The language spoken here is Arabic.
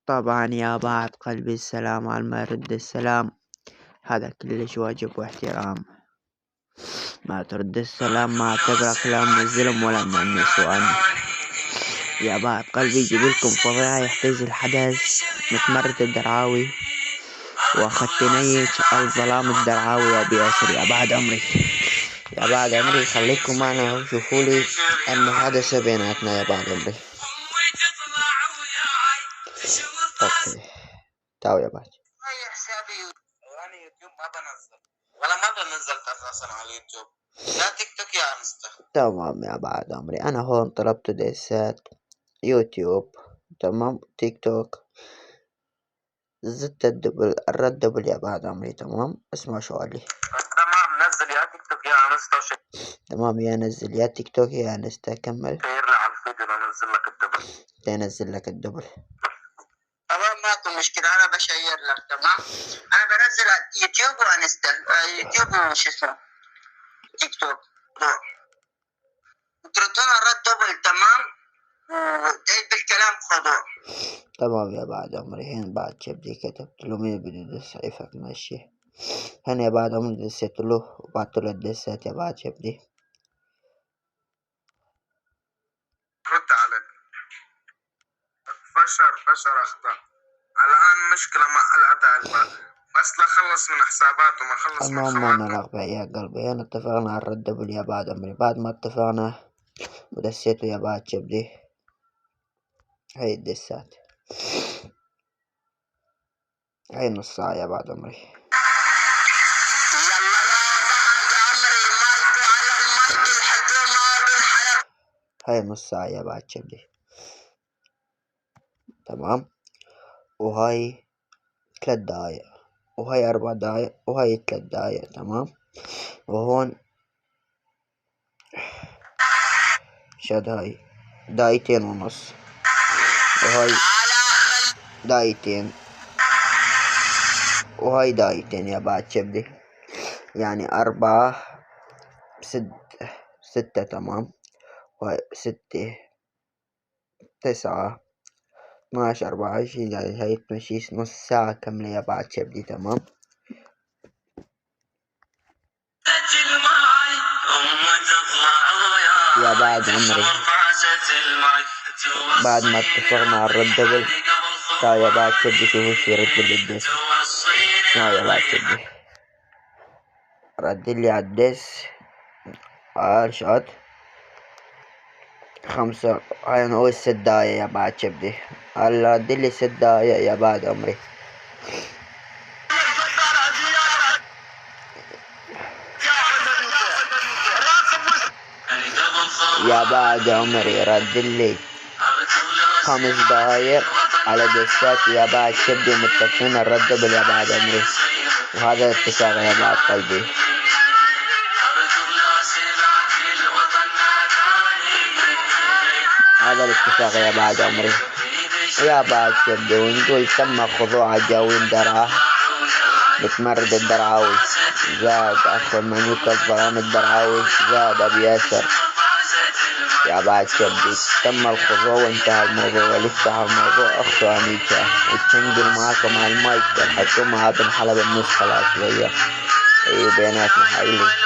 طبعا يا بعد قلبي السلام على ما يرد السلام، هذا كلش واجب واحترام. ما ترد السلام ما اعتبرك لا من الظلم ولا من النسوان. يا بعد قلبي جيبلكم فظيعة يحتز الحدث متمرد الدرعاوي، واخدت نيج الظلام الدرعاوي يا بياسر. يا بعد عمري يا بعد عمري خليكم معنا وشوفولي المحادثة بيناتنا يا بعد عمري. اوكي تاو يا بعد. انا يوتيوب ما بنزل ولا مرة نزلت اساسا على اليوتيوب، لا تيك توك يا انستا. تمام يا بعد عمري، انا هون طلبت ديسات يوتيوب، تمام، تيك توك، زدت الدبل الرد دبل يا بعد عمري. تمام، اسمع سؤالي. تمام، نزل يا تيك توك يا انستا. تمام يا نزل يا تيك توك يا انستا. كمل. شير لي على الفيديو انزل لك الدبل. تنزل لك الدبل. تمام ماكو مشكلة، انا بشير لك. تمام، انا بنزل على يوتيوب وانستا، يوتيوب وش اسمه تيك توك. تردون الرد دبل. تمام، وتعيد بالكلام خضوع. تمام يا بعد عمري. هين بعد شبدي كتبت له مين بده يدس عيفك ماشي. هين يا بعد عمري دسيت له وبعت له الدسات يا بعد شبدي. رد علي. فشر اخطاء الان مشكلة مع الاداء، بس لخلص من حساباته ما خلص من المهم خواته. انا رغبة يا قلبي، هنا اتفقنا على الرد دبل يا بعد عمري. بعد ما اتفقنا ودسيته يا بعد شبدي هاي الدسات، هاي نص ساعة يا بعد عمري. هاي نص ساعة يا بعد شبدي. تمام، وهاي 3 دقايق، وهاي 4 دقايق، وهاي 3 دقايق. تمام، وهون شاد هاي 2.5 دقايق، وهاي 2 دقايق، وهاي 2 دقايق يا بعد شبدي. يعني 4 6 تمام، وهاي 6 9 12 24 يعني هاي تمشي نص ساعة كاملة يا بعد شبدي. تمام يا بعد عمري. بعد ما اتفقنا على الرد دبل، تا يا بعد شبدي شوفوا شي يرد لي الدس. يا بعد شبدي رد لي على الدس شات 5. هاي نقول 6 دقايق يا بعد شبدي. هلا رد لي 6 دقايق يا بعد عمري. يا بعد عمري رد لي 5 دقايق على دسات يا بعد شبدي. متفقين الرد دبل يا بعد عمري، وهذا الاتفاق يا بعد قلبي. هذا الاتفاق يا بعد عمري يا بعد شبدي. ونقول تم خضوع جاوين درعا متمرد الدرعاوي، زاد أخو منيك الظلام الدرعاوي، زاد أبي ياسر يا بعد شبدي. تم الخضوع وانتهى الموضوع، ولفتح الموضوع أخته أميكا. وتشنقل معاكم على المايك الحكومة بن حلب النسخة الأصلية. أيوة بيناتنا حقيقي.